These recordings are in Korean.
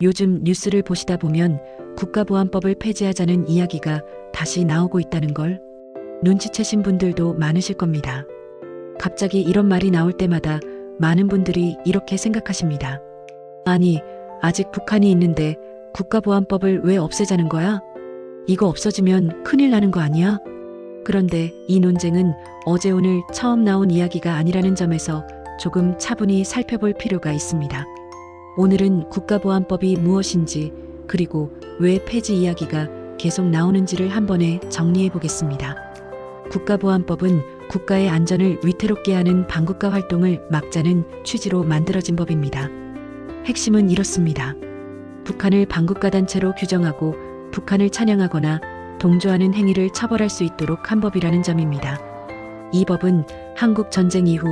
요즘 뉴스를 보시다 보면 국가보안법을 폐지하자는 이야기가 다시 나오고 있다는 걸 눈치채신 분들도 많으실 겁니다. 갑자기 이런 말이 나올 때마다 많은 분들이 이렇게 생각하십니다. 아니, 아직 북한이 있는데 국가보안법을 왜 없애자는 거야? 이거 없어지면 큰일 나는 거 아니야? 그런데 이 논쟁은 어제 오늘 처음 나온 이야기가 아니라는 점에서 조금 차분히 살펴볼 필요가 있습니다. 오늘은 국가보안법이 무엇인지, 그리고 왜 폐지 이야기가 계속 나오는지를 한 번에 정리해 보겠습니다. 국가보안법은 국가의 안전을 위태롭게 하는 반국가 활동을 막자는 취지로 만들어진 법입니다. 핵심은 이렇습니다. 북한을 반국가 단체로 규정하고 북한을 찬양하거나 동조하는 행위를 처벌할 수 있도록 한 법이라는 점입니다. 이 법은 한국 전쟁 이후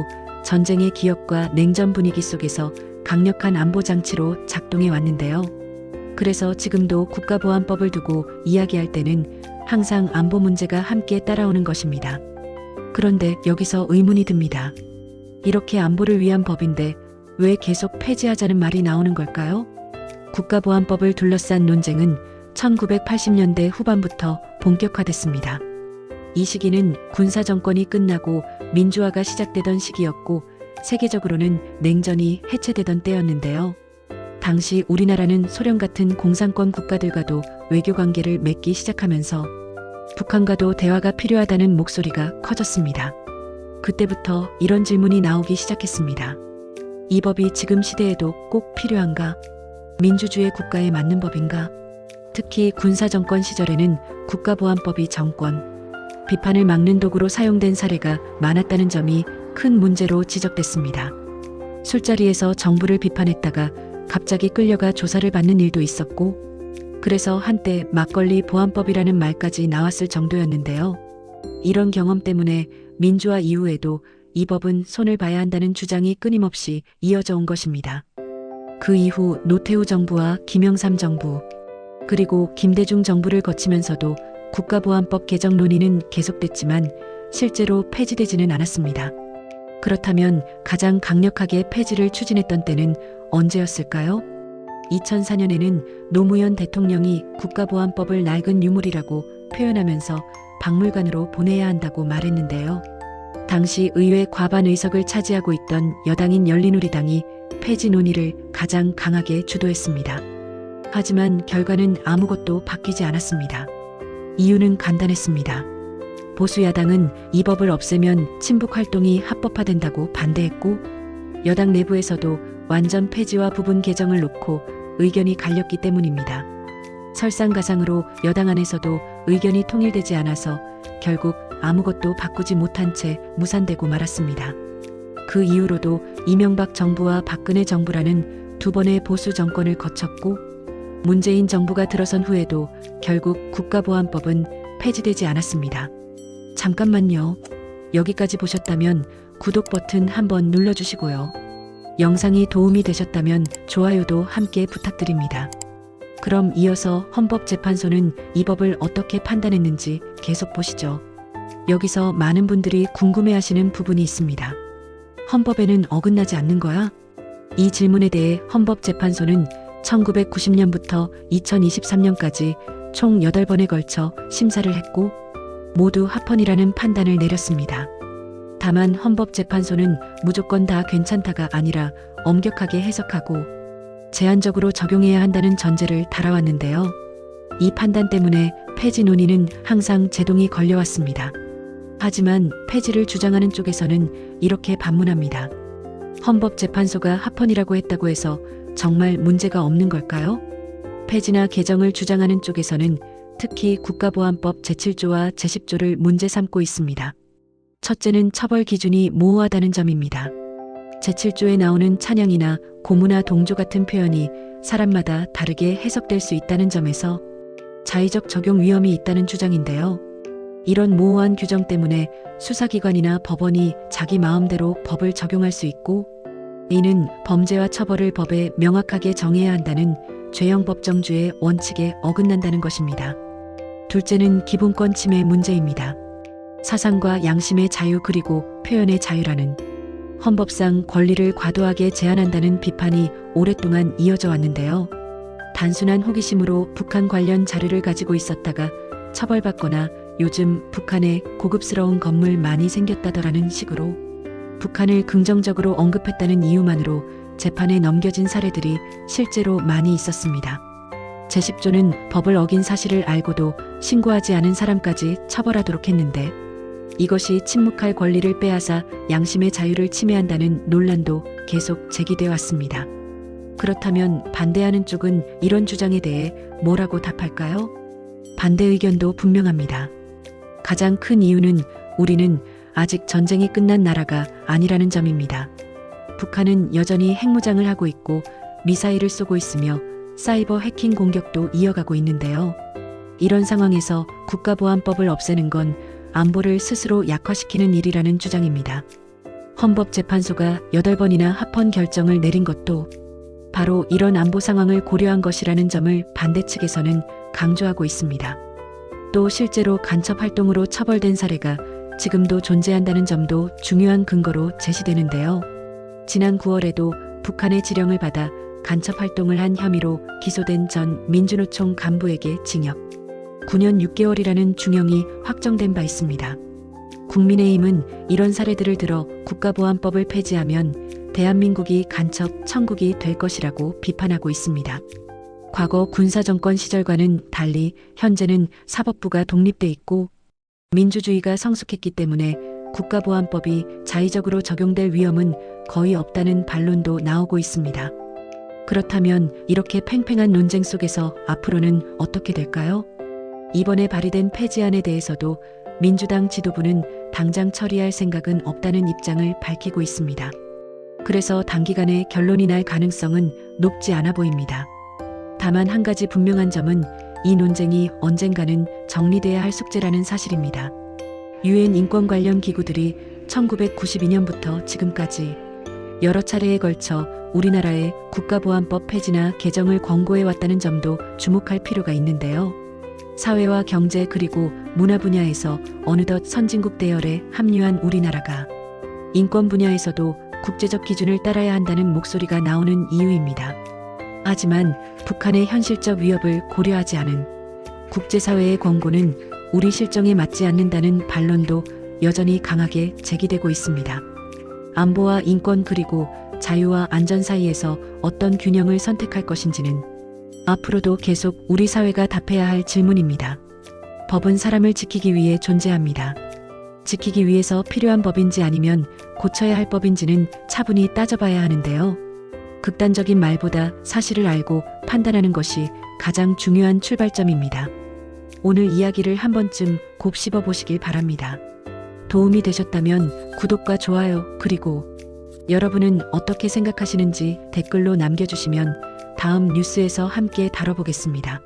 전쟁의 기억과 냉전 분위기 속에서 강력한 안보 장치로 작동해 왔는데요. 그래서 지금도 국가보안법을 두고 이야기할 때는 항상 안보 문제가 함께 따라오는 것입니다. 그런데 여기서 의문이 듭니다. 이렇게 안보를 위한 법인데 왜 계속 폐지하자는 말이 나오는 걸까요? 국가보안법을 둘러싼 논쟁은 1980년대 후반부터 본격화됐습니다. 이 시기는 군사정권이 끝나고 민주화가 시작되던 시기였고 세계적으로는 냉전이 해체되던 때였는데요. 당시 우리나라는 소련 같은 공산권 국가들과도 외교관계를 맺기 시작하면서 북한과도 대화가 필요하다는 목소리가 커졌습니다. 그때부터 이런 질문이 나오기 시작했습니다. 이 법이 지금 시대에도 꼭 필요한가? 민주주의 국가에 맞는 법인가? 특히 군사정권 시절에는 국가보안법이 정권, 비판을 막는 도구로 사용된 사례가 많았다는 점이 큰 문제로 지적됐습니다. 술자리에서 정부를 비판했다가 갑자기 끌려가 조사를 받는 일도 있었고, 그래서 한때 막걸리 보안법이라는 말까지 나왔을 정도였는데요. 이런 경험 때문에 민주화 이후에도 이 법은 손을 봐야 한다는 주장이 끊임없이 이어져 온 것입니다. 그 이후 노태우 정부와 김영삼 정부, 그리고 김대중 정부를 거치면서도 국가보안법 개정 논의는 계속됐지만 실제로 폐지되지는 않았습니다. 그렇다면 가장 강력하게 폐지를 추진했던 때는 언제였을까요? 2004년에는 노무현 대통령이 국가보안법을 낡은 유물이라고 표현하면서 박물관으로 보내야 한다고 말했는데요. 당시 의회 과반 의석을 차지하고 있던 여당인 열린우리당이 폐지 논의를 가장 강하게 주도했습니다. 하지만 결과는 아무것도 바뀌지 않았습니다. 이유는 간단했습니다. 보수 야당은 이 법을 없애면 친북 활동이 합법화된다고 반대했고, 여당 내부에서도 완전 폐지와 부분 개정을 놓고 의견이 갈렸기 때문입니다. 설상가상으로 여당 안에서도 의견이 통일되지 않아서 결국 아무것도 바꾸지 못한 채 무산되고 말았습니다. 그 이후로도 이명박 정부와 박근혜 정부라는 두 번의 보수 정권을 거쳤고, 문재인 정부가 들어선 후에도 결국 국가보안법은 폐지되지 않았습니다. 잠깐만요. 여기까지 보셨다면 구독 버튼 한번 눌러주시고요. 영상이 도움이 되셨다면 좋아요도 함께 부탁드립니다. 그럼 이어서 헌법재판소는 이 법을 어떻게 판단했는지 계속 보시죠. 여기서 많은 분들이 궁금해하시는 부분이 있습니다. 헌법에는 어긋나지 않는 거야? 이 질문에 대해 헌법재판소는 1990년부터 2023년까지 총 8번에 걸쳐 심사를 했고 모두 합헌이라는 판단을 내렸습니다. 다만 헌법재판소는 무조건 다 괜찮다가 아니라 엄격하게 해석하고 제한적으로 적용해야 한다는 전제를 달아왔는데요. 이 판단 때문에 폐지 논의는 항상 제동이 걸려왔습니다. 하지만 폐지를 주장하는 쪽에서는 이렇게 반문합니다. 헌법재판소가 합헌이라고 했다고 해서 정말 문제가 없는 걸까요? 폐지나 개정을 주장하는 쪽에서는 특히 국가보안법 제7조와 제10조를 문제 삼고 있습니다. 첫째는 처벌 기준이 모호하다는 점입니다. 제7조에 나오는 찬양이나 고무나 동조 같은 표현이 사람마다 다르게 해석될 수 있다는 점에서 자의적 적용 위험이 있다는 주장인데요. 이런 모호한 규정 때문에 수사기관이나 법원이 자기 마음대로 법을 적용할 수 있고, 이는 범죄와 처벌을 법에 명확하게 정해야 한다는 죄형법정주의 원칙에 어긋난다는 것입니다. 둘째는 기본권 침해 문제입니다. 사상과 양심의 자유 그리고 표현의 자유라는 헌법상 권리를 과도하게 제한한다는 비판이 오랫동안 이어져 왔는데요. 단순한 호기심으로 북한 관련 자료를 가지고 있었다가 처벌받거나 요즘 북한에 고급스러운 건물 많이 생겼다더라는 식으로 북한을 긍정적으로 언급했다는 이유만으로 재판에 넘겨진 사례들이 실제로 많이 있었습니다. 제10조는 법을 어긴 사실을 알고도 신고하지 않은 사람까지 처벌하도록 했는데 이것이 침묵할 권리를 빼앗아 양심의 자유를 침해한다는 논란도 계속 제기되어 왔습니다. 그렇다면 반대하는 쪽은 이런 주장에 대해 뭐라고 답할까요? 반대 의견도 분명합니다. 가장 큰 이유는 우리는 아직 전쟁이 끝난 나라가 아니라는 점입니다. 북한은 여전히 핵무장을 하고 있고 미사일을 쏘고 있으며 사이버 해킹 공격도 이어가고 있는데요. 이런 상황에서 국가보안법을 없애는 건 안보를 스스로 약화시키는 일이라는 주장입니다. 헌법재판소가 8번이나 합헌 결정을 내린 것도 바로 이런 안보 상황을 고려한 것이라는 점을 반대 측에서는 강조하고 있습니다. 또 실제로 간첩 활동으로 처벌된 사례가 지금도 존재한다는 점도 중요한 근거로 제시되는데요. 지난 9월에도 북한의 지령을 받아 간첩 활동을 한 혐의로 기소된 전 민주노총 간부에게 징역 9년 6개월이라는 중형이 확정된 바 있습니다. 국민의힘은 이런 사례들을 들어 국가보안법을 폐지하면 대한민국이 간첩 천국이 될 것이라고 비판하고 있습니다. 과거 군사정권 시절과는 달리 현재는 사법부가 독립돼 있고 민주주의가 성숙했기 때문에 국가보안법이 자의적으로 적용될 위험은 거의 없다는 반론도 나오고 있습니다. 그렇다면 이렇게 팽팽한 논쟁 속에서 앞으로는 어떻게 될까요? 이번에 발의된 폐지안에 대해서도 민주당 지도부는 당장 처리할 생각은 없다는 입장을 밝히고 있습니다. 그래서 단기간에 결론이 날 가능성은 높지 않아 보입니다. 다만 한 가지 분명한 점은 이 논쟁이 언젠가는 정리돼야 할 숙제라는 사실입니다. 유엔 인권 관련 기구들이 1992년부터 지금까지 여러 차례에 걸쳐 우리나라의 국가보안법 폐지나 개정을 권고해왔다는 점도 주목할 필요가 있는데요. 사회와 경제 그리고 문화 분야에서 어느덧 선진국 대열에 합류한 우리나라가 인권 분야에서도 국제적 기준을 따라야 한다는 목소리가 나오는 이유입니다. 하지만 북한의 현실적 위협을 고려하지 않은 국제사회의 권고는 우리 실정에 맞지 않는다는 반론도 여전히 강하게 제기되고 있습니다. 안보와 인권 그리고 자유와 안전 사이에서 어떤 균형을 선택할 것인지는 앞으로도 계속 우리 사회가 답해야 할 질문입니다. 법은 사람을 지키기 위해 존재합니다. 지키기 위해서 필요한 법인지 아니면 고쳐야 할 법인지는 차분히 따져봐야 하는데요. 극단적인 말보다 사실을 알고 판단하는 것이 가장 중요한 출발점입니다. 오늘 이야기를 한 번쯤 곱씹어 보시길 바랍니다. 도움이 되셨다면 구독과 좋아요 그리고 여러분은 어떻게 생각하시는지 댓글로 남겨주시면 다음 뉴스에서 함께 다뤄보겠습니다.